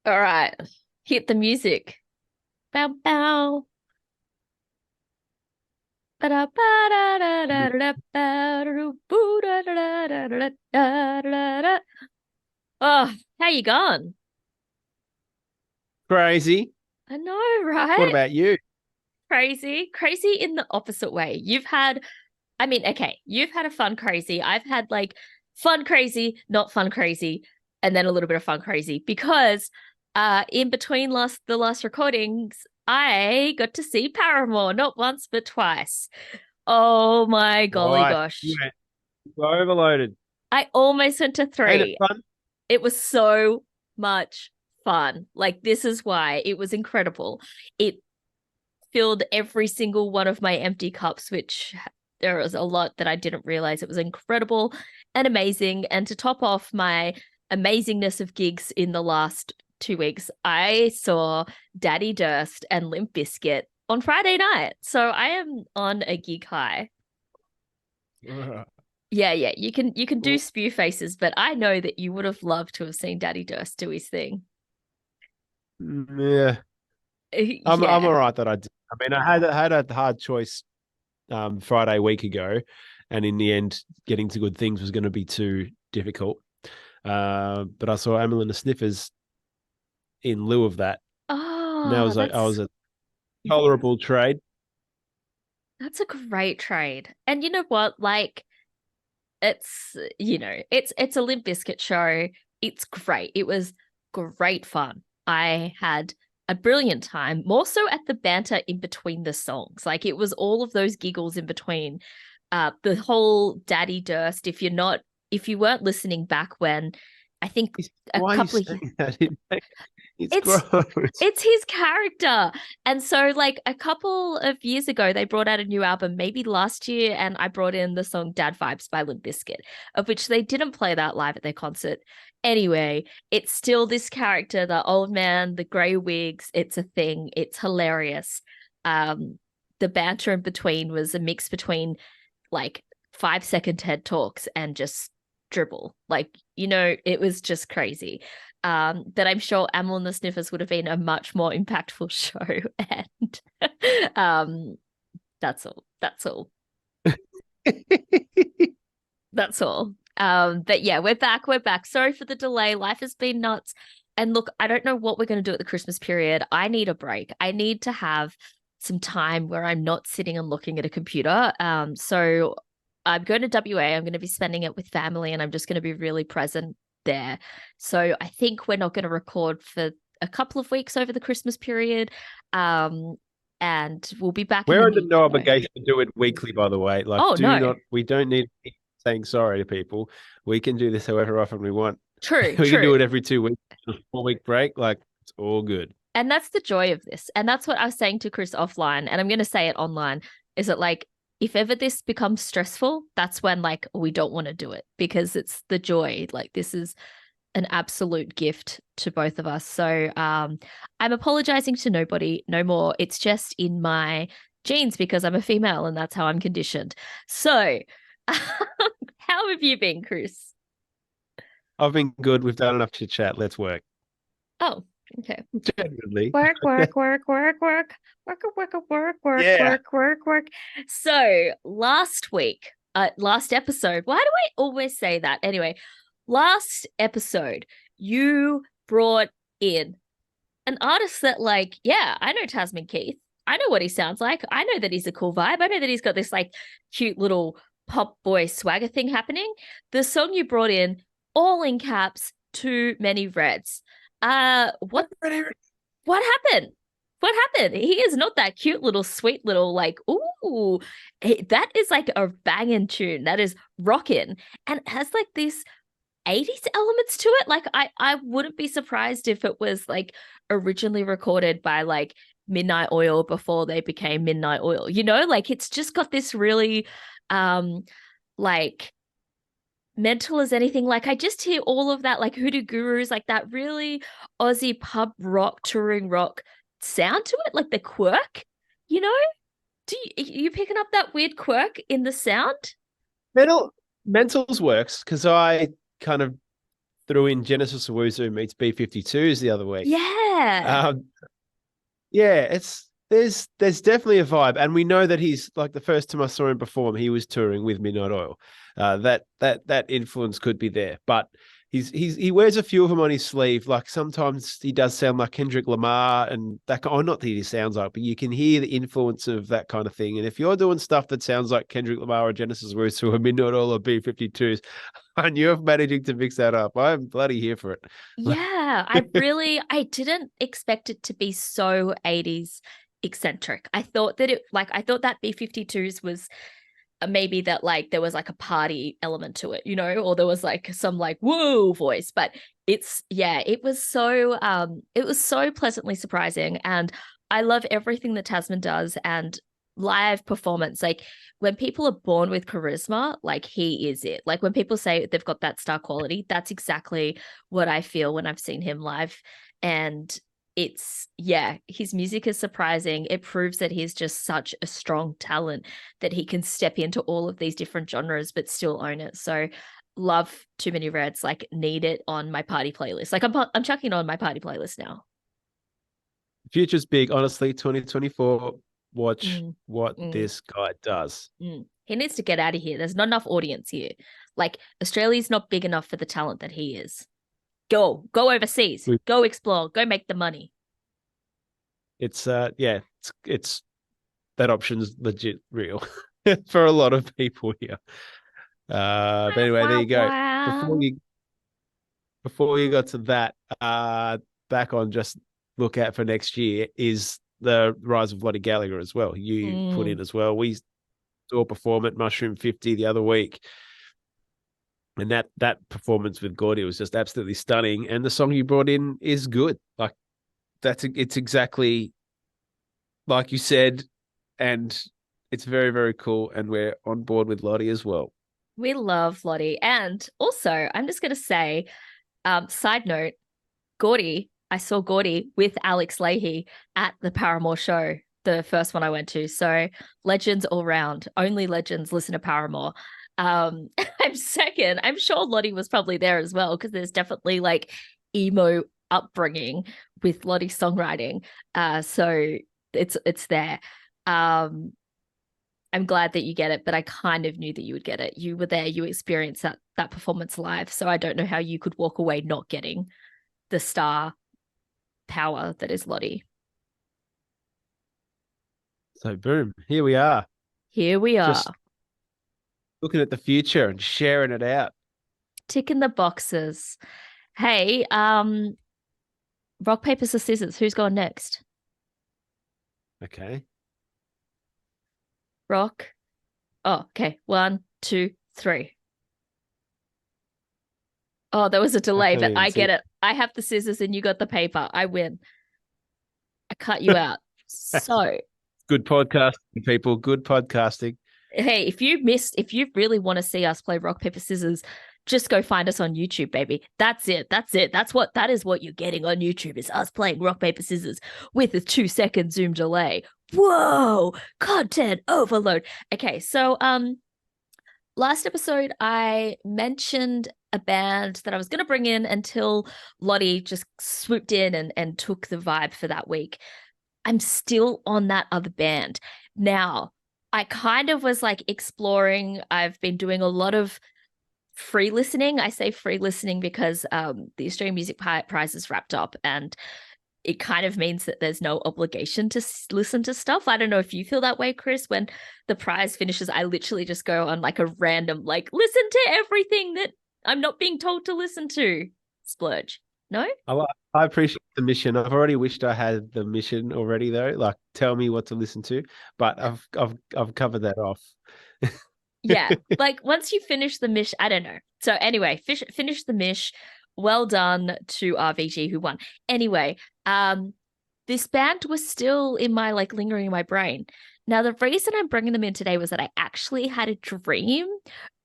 All right. Hit the music. Bow bow. Oh, how you going? Crazy. I know, What right? about you? Crazy. Crazy in the opposite way. I mean, okay, you've had a fun crazy. I've had like fun crazy, not fun crazy, and then a little bit of fun crazy because in between the last recordings, I got to see Paramore not once but twice. Oh my golly Right. You gosh. went so overloaded. I almost went to Ain't it three. fun? It was so much fun. Like, this is why it was incredible. It filled every single one of my empty cups, which there was a lot that I didn't realize. It was incredible and amazing. And to top off my amazingness of gigs in the last 2 weeks, I saw Daddy Durst and Limp Bizkit on Friday night. So I am on a gig high. Ugh. Yeah, yeah, you can do Well, spew faces, but I know that you would have loved to have seen Daddy Durst do his thing. yeah. I'm Yeah. all right that I did. I mean, I had a hard choice Friday week ago, and in the end, getting to good things was going to be too difficult. But I saw Amyl and the Sniffers in lieu of that, and that Oh, was like I was a tolerable trade. that's a great trade. And you know what? Like, it's a Limp Bizkit show. It's great. It was great fun. I had a brilliant time, more so at the banter in between the songs. Like, it was all of those giggles in between. The whole Daddy Durst, if you weren't listening back when I think a Why are you couple of saying that? It's it's gross. it's his character. And so like a couple of years ago they brought out a new album, maybe last year, and I brought in the song Dad Vibes by Limp Bizkit, of which they didn't play that live at their concert. Anyway, it's still this character, the old man, the grey wigs. It's a thing. It's hilarious. The banter in between was a mix between like 5 second TED Talks and just dribble. Like, it was just crazy. But I'm sure Amel and the Sniffers would have been a much more impactful show. And um, that's all. That's all. That's all. But yeah, we're back. We're back. Sorry for the delay. Life has been nuts. And look, I don't know what we're going to do at the Christmas period. I need a break. I need to have some time where I'm not sitting and looking at a computer. So I'm going to WA. I'm going to be spending it with family and I'm just going to be really present there. So I think we're not going to record for a couple of weeks over the Christmas period. Um, and we'll be back in the We're under new no year. obligation to do it weekly, by the way. Like, Oh, no. we don't need to keep saying sorry to people. We can do this however often we want. True, We can do true. it every 2 weeks, a 4 week break. Like, it's all good. And that's the joy of this. And that's what I was saying to Chris offline. And I'm going to say it online is that, like, if ever this becomes stressful, that's when, like, we don't want to do it because it's the joy. Like, this is an absolute gift to both of us. So I'm apologizing to nobody no more. It's just in my genes because I'm a female and that's how I'm conditioned. So, how have you been, Chris? I've been good. We've done enough chit chat. Let's work. Oh, okay. Genuinely. Work, work, work, work, work, work, work, work, work, Yeah. work, work, work. So last week, last episode, why do I always say that? Anyway, last episode, you brought in an artist that, like, yeah, I know Tasman Keith. I know what he sounds like. I know that he's a cool vibe. I know that he's got this like cute little pop boy swagger thing happening. The song you brought in, all in caps, too many reds. What happened? What happened? He is not that cute little sweet little like ooh. That is like a banging tune. That is rocking and has like these 80s elements to it. Like I wouldn't be surprised if it was like originally recorded by like Midnight Oil before they became Midnight Oil. Like it's just got this really um like mental as anything. Like I just hear all of that like Hoodoo Gurus, like that really Aussie pub rock, touring rock sound to it, like the quirk, you know? You picking up that weird quirk in the sound? Mentals works because I kind of threw in Genesis Owusu meets B-52s the other week. Yeah. Um, yeah, there's definitely a vibe, and we know that he's like the first time I saw him perform, he was touring with Midnight Oil. That influence could be there, but he wears a few of them on his sleeve. Like sometimes he does sound like Kendrick Lamar, and that. Oh, not that he sounds like, but you can hear the influence of that kind of thing. And if you're doing stuff that sounds like Kendrick Lamar or Genesis Owusu or Midnight Oil or B-52s, and you're managing to mix that up, I'm bloody here for it. Yeah, I didn't expect it to be so 80s eccentric. I thought that B-52s was maybe that like there was like a party element to it, or there was like some like woo voice, but it was so pleasantly surprising, and I love everything that Tasman does, and live performance. Like when people are born with charisma, like he is it. Like when people say they've got that star quality, that's exactly what I feel when I've seen him live. And his music is surprising. It proves that he's just such a strong talent that he can step into all of these different genres but still own it. So love Too Many Reds, like need it on my party playlist. Like I'm chucking it on my party playlist now. Future's big, honestly. 2024. Watch Mm, what mm, this guy does. He needs to get out of here. There's not enough audience here. Like Australia's not big enough for the talent that he is. Go overseas, We- go explore, go make the money. It's yeah, it's that option's legit real for a lot of people here. But Wow, anyway, there wow, you go. Before wow. you before you got to that, back on just look out for next year is the rise of Lottie Gallagher as well. You put Mm. in as well. We saw perform at Mushroom 50 the other week. And that performance with Gordy was just absolutely stunning. And the song you brought in is good. Like it's exactly like you said, and it's very, very cool. And we're on board with Lottie as well. We love Lottie. And also, I'm just going to say, side note, Gordy, I saw Gordy with Alex Leahy at the Paramore show, the first one I went to. So legends all round. Only legends listen to Paramore. I'm second. I'm sure Lottie was probably there as well, because there's definitely like emo upbringing with Lottie's songwriting. So it's there. Um, I'm glad that you get it, but I kind of knew that you would get it. You were there, you experienced that performance live. So I don't know how you could walk away not getting the star power that is Lottie. So boom, here we are. Here we Just are, looking at the future and sharing it out. ticking the boxes. Hey, rock, paper, scissors. Who's going next? Okay. Rock. Oh, okay. One, two, three. Oh, there was a I delay, can't but even I see. get it. I have the scissors and you got the paper. I win. I cut you out. So, Good podcasting, people. Good podcasting. hey, if you really want to see us play rock, paper, scissors, just go find us on YouTube, baby. That's it. That's it. That is what you're getting on YouTube is us playing rock, paper, scissors with a 2 second zoom delay. Whoa, content overload. Okay, so last episode I mentioned a band that I was gonna bring in until Lottie just swooped in and took the vibe for that week. I'm still on that other band. Now, I kind of was like exploring. I've been doing a lot of free listening. I say free listening because the Australian Music Prize is wrapped up, and it kind of means that there's no obligation to listen to stuff. I don't know if you feel that way, Chris. When the prize finishes, I literally just go on like a random, like, listen to everything that I'm not being told to listen to. Splurge. No? I appreciate the mission. I've already wished I had the mission already though. Like tell me what to listen to, but I've covered that off. Yeah. Like once you finish the mish, I don't know. So anyway, finish the mish. Well done to RVG who won. Anyway, this band was still in my like lingering in my brain. Now the reason I'm bringing them in today was that I actually had a dream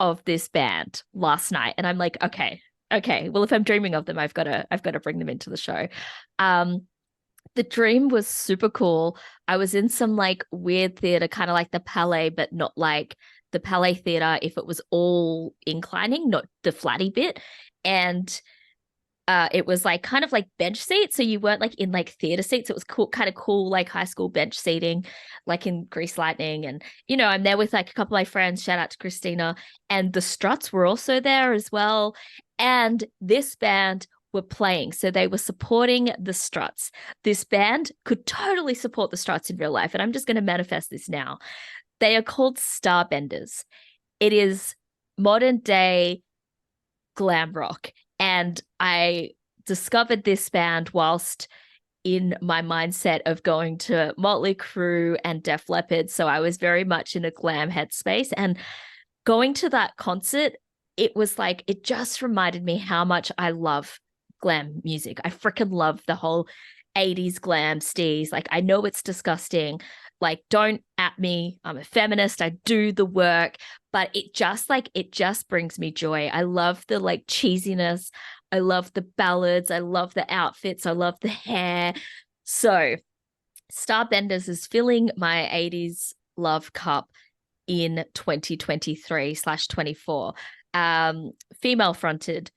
of this band last night, and I'm like, okay. Well, if I'm dreaming of them, I've got to bring them into the show. Um, the dream was super cool. I was in some like weird theater, kind of like the Palais, but not like the Palais theater if it was all inclining, not the flatty bit. And It was like kind of like bench seats, so you weren't like in like theater seats. It was cool, kind of cool, like high school bench seating, like in Grease Lightning. And I'm there with like a couple of my friends. Shout out to Christina, and the Struts were also there as well. And this band were playing, so they were supporting the Struts. This band could totally support the Struts in real life, and I'm just going to manifest this now. They are called Starbenders. It is modern day glam rock. And I discovered this band whilst in my mindset of going to Motley Crue and Def Leppard. So I was very much in a glam headspace. And going to that concert, it was like, it just reminded me how much I love glam music. I freaking love the whole 80s glam steez. Like, I know it's disgusting. Like, don't at me. I'm a feminist. I do the work, but it just brings me joy. I love the like cheesiness. I love the ballads. I love the outfits. I love the hair. So, Starbenders is filling my 80s love cup in 2023/24. Female fronted,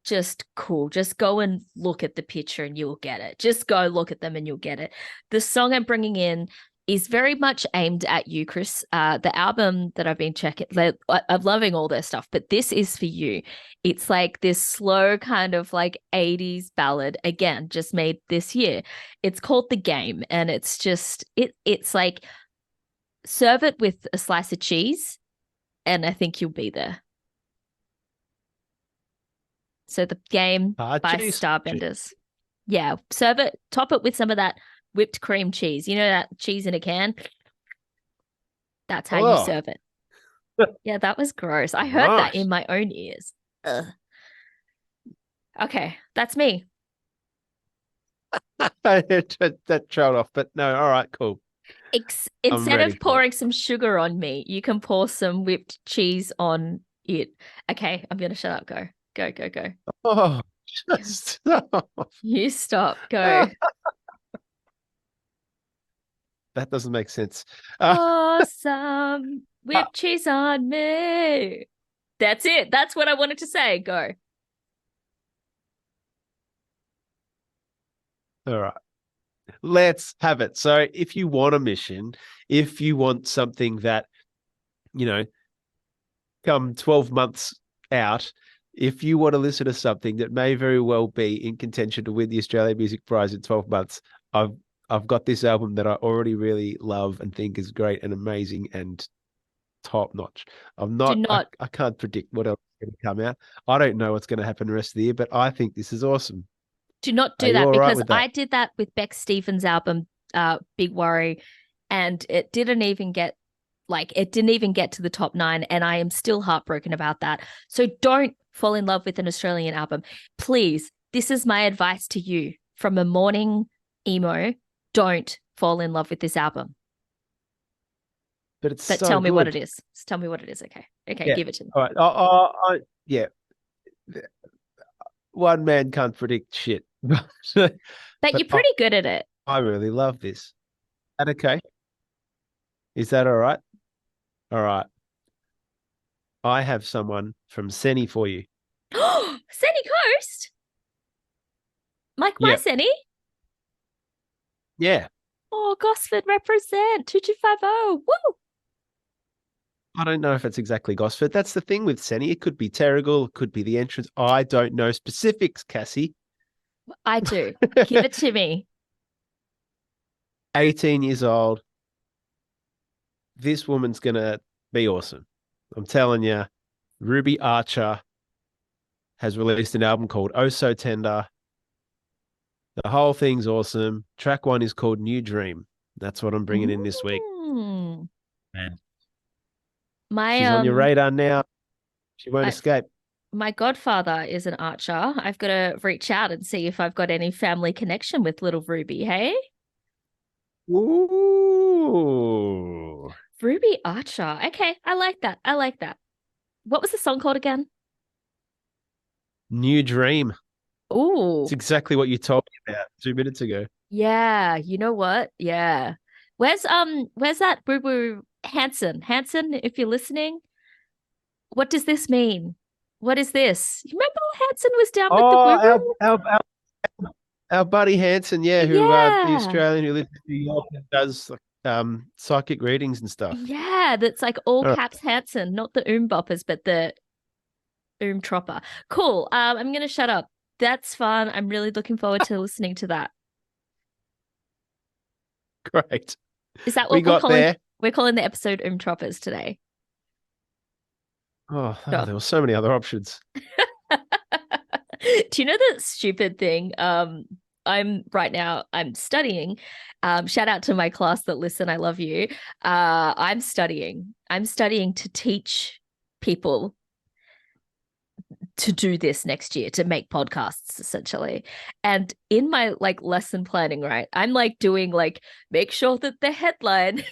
just cool. Just go and look at the picture and you'll get it. Just go look at them and you'll get it. The song I'm bringing in is very much aimed at you, Chris. The album that I've been checking, I'm loving all their stuff, but this is for you. It's like this slow kind of like 80s ballad, again, just made this year. It's called The Game, and it's just it's like serve it with a slice of cheese, and I think you'll be there. So The Game by Cheese. Starbenders. Yeah, serve it, top it with some of that whipped cream cheese. You know that cheese in a can? That's how you Oh, serve it. Yeah, that was gross. I heard that in nice. my own ears. Ugh. Okay, that's me. That trailed off, but no, all right, cool. I'm Instead ready of for it. pouring some sugar on me, you can pour some whipped cheese on it. Okay, I'm gonna shut up. Go, go, go, go. Oh, just stop. You stop. Go. Ah, that doesn't make sense. Pour some Ah, whipped cheese on me. That's it. That's what I wanted to say. Go. all right, let's have it. So, if you want a mission, if you want something that, you know, come 12 months out, if you want to listen to something that may very well be in contention to win the Australian Music Prize in 12 months, I've I've got this album that I already really love and think is great and amazing and top notch. Do not I can't predict what else is going to come out. I don't know what's going to happen the rest of the year, but I think this is awesome. do not Are do you that, all right because with that? I did that with Beck Stevens' album, Big Worry, and it didn't even get to the top nine, and I am still heartbroken about that. So don't fall in love with an Australian album. Please, this is my advice to you from a morning emo. Don't fall in love with this album. But it's But so tell me what it good. is. Just tell me what it is. Okay. Okay, Yeah. give it to me. All right. Yeah. One man can't predict shit. But But you're pretty good at it. I really love this. Is that okay? Is that all right? All right. I have someone from Seni for you. Sunny Coast? My Yeah. Senny? Yeah. Oh, Gosford represent 2250. Woo! I don't know if it's exactly Gosford. That's the thing with Seni. It could be Terrigal. It could be the entrance. I don't know specifics, Cassie. I do. Give it to me. 18 years old. This woman's going to be awesome. I'm telling you, Ruby Archer has released an album called Oh So Tender. The whole thing's awesome. Track one is called New Dream. That's what I'm bringing in this week. Mm. Man. My She's on your radar now. She won't I, escape. my godfather is an archer. I've got to reach out and see if I've got any family connection with little Ruby. Hey, Ooh. Ruby Archer. Okay, I like that. I like that. What was the song called again? New Dream. It's Oh, exactly what you told me about 2 minutes ago. yeah. You know what? Yeah. Where's that Boo Boo Hanson? Hanson, if you're listening, what does this mean? What is this? You remember Hanson was down with the Oh, woo our buddy Hanson, yeah, who the Yeah. Australian who lives in New York and does psychic readings and stuff. Yeah, that's like all All right, caps Hanson, not the boppers, but the tropper. Cool. I'm gonna shut up. That's fun. I'm really looking forward to listening to that. great. Is that We what we're got calling? there. We're calling the episode Troppers today. Sure. There were so many other options. Do you know the stupid thing? I'm right now, I'm studying. Shout out to my class that listen, I love you. I'm studying. I'm studying to teach people to do this next year, to make podcasts essentially. And in my like lesson planning, right, I'm like doing like make sure that the headline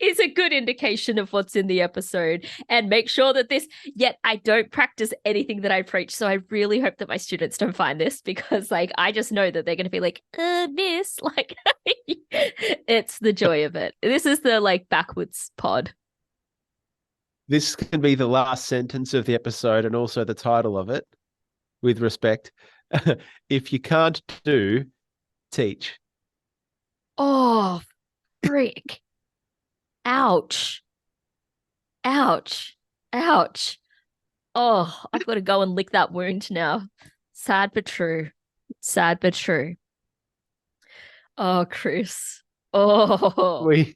is a good indication of what's in the episode, and make sure that this, yet I don't practice anything that I preach. So I really hope that my students don't find this, because like I just know that they're going to be like, miss, like it's the joy of it. This is the like backwards pod. This can be the last sentence of the episode and also the title of it, with respect. If you can't do, teach. Oh, frick. Ouch. Ouch. Ouch. Oh, I've got to go and lick that wound now. Sad but true. Sad but true. Oh, Chris. Oh, We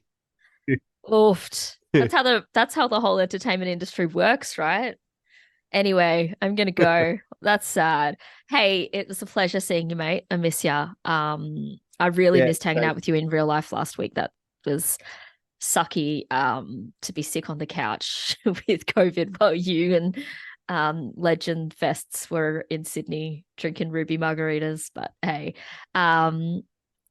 oofed. That's how the whole entertainment industry works, right? Anyway, I'm gonna go. That's sad. Hey, it was a pleasure seeing you, mate. I miss ya. I really yeah, missed hanging out with you in real life last week. That was sucky to be sick on the couch with COVID while you and Legend Fests were in Sydney drinking ruby margaritas. But hey,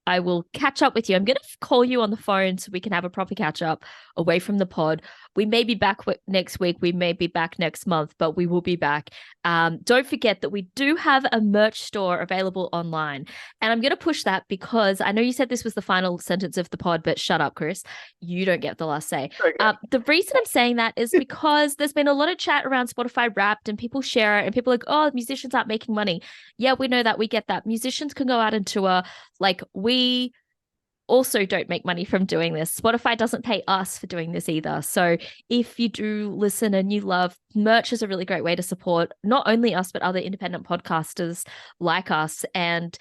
I will catch up with you. I'm going to call you on the phone so we can have a proper catch up away from the pod. We may be back next week. We may be back next month, but we will be back. Don't forget that we do have a merch store available online. And I'm going to push that because I know you said this was the final sentence of the pod, but shut up, Chris. You don't get the last say. okay. The reason I'm saying that is because there's been a lot of chat around Spotify Wrapped, and people share it, and people are like, oh, musicians aren't making money. Yeah, we know that. We get that. Musicians can go out and tour. Like, we also don't make money from doing this. Spotify doesn't pay us for doing this either. So if you do listen and you love, merch is a really great way to support not only us, but other independent podcasters like us. And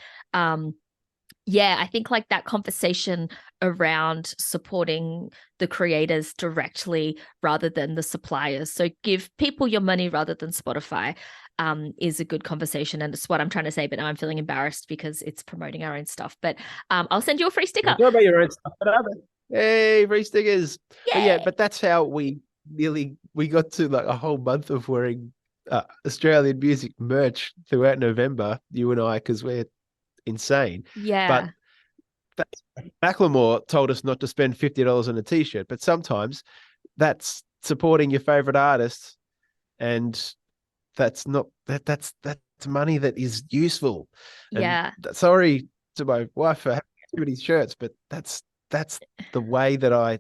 yeah, I think like that conversation around supporting the creators directly rather than the suppliers. So give people your money rather than Spotify is a good conversation. And it's what I'm trying to say, but now I'm feeling embarrassed because it's promoting our own stuff. But I'll send you a free sticker. Talk about your own stuff, but hey, free stickers. But yeah, Yeah. but that's how we got to like a whole month of wearing Australian music merch throughout November. You and I, because we're insane. But Yeah. Macklemore told us not to spend $50 on a t-shirt, but sometimes that's supporting your favorite artists, and that's not that's money that is useful. And Yeah. sorry to my wife for having too many shirts, but that's the way that I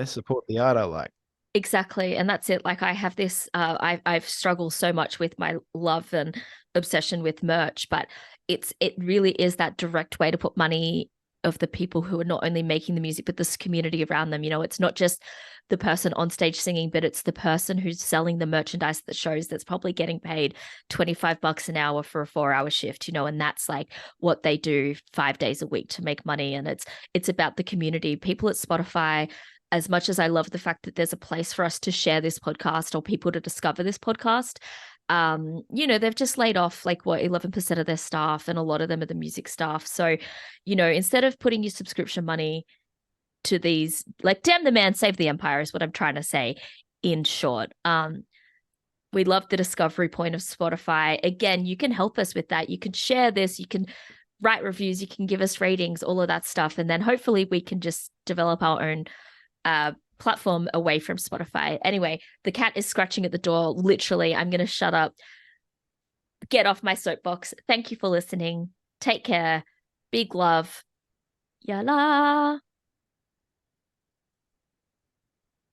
support the art I like. Exactly. And that's it. Like I have this, I've struggled so much with my love and obsession with merch, but it really is that direct way to put money of the people who are not only making the music, but this community around them. It's not just the person on stage singing, but it's the person who's selling the merchandise that shows that's probably getting paid $25 an hour for a 4-hour shift, and that's like what they do 5 days a week to make money. And it's about the community. People at Spotify, as much as I love the fact that there's a place for us to share this podcast or people to discover this podcast, they've just laid off like 11% of their staff, and a lot of them are the music staff. So, instead of putting your subscription money to these, like, damn the man, save the empire is what I'm trying to say in short. We love the discovery point of Spotify. Again, you can help us with that. You can share this, you can write reviews, you can give us ratings, all of that stuff. And then hopefully we can just develop our own platform away from Spotify. Anyway, the cat is scratching at the door. Literally, I'm going to shut up, get off my soapbox. Thank you for listening. Take care. Big love. Yala.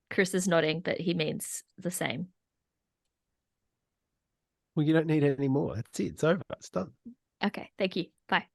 Chris is nodding, but he means the same. Well, you don't need any more. That's it. It's over. It's done. Okay, thank you. Bye.